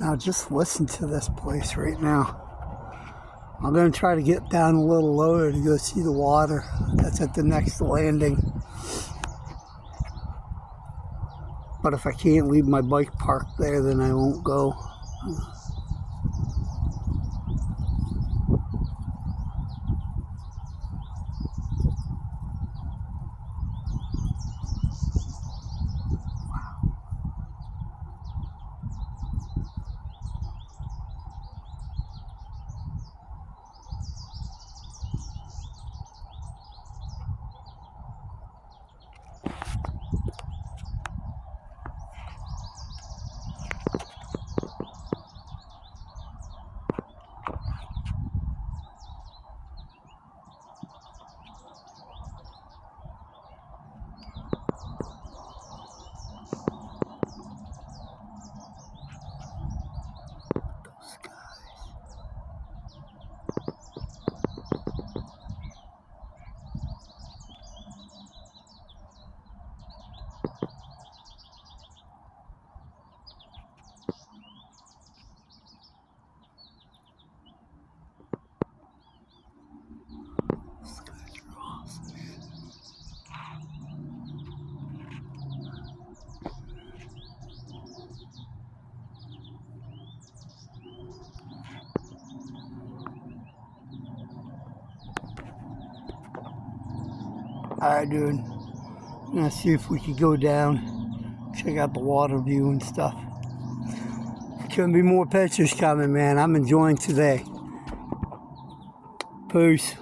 Now just listen to this place right now. I'm going to try to get down a little lower to go see the water that's at the next landing. But if I can't leave my bike parked there, then I won't go. Alright, dude. I'm gonna see if we could go down, check out the water view and stuff. Couldn't be more pictures coming, man. I'm enjoying today. Peace.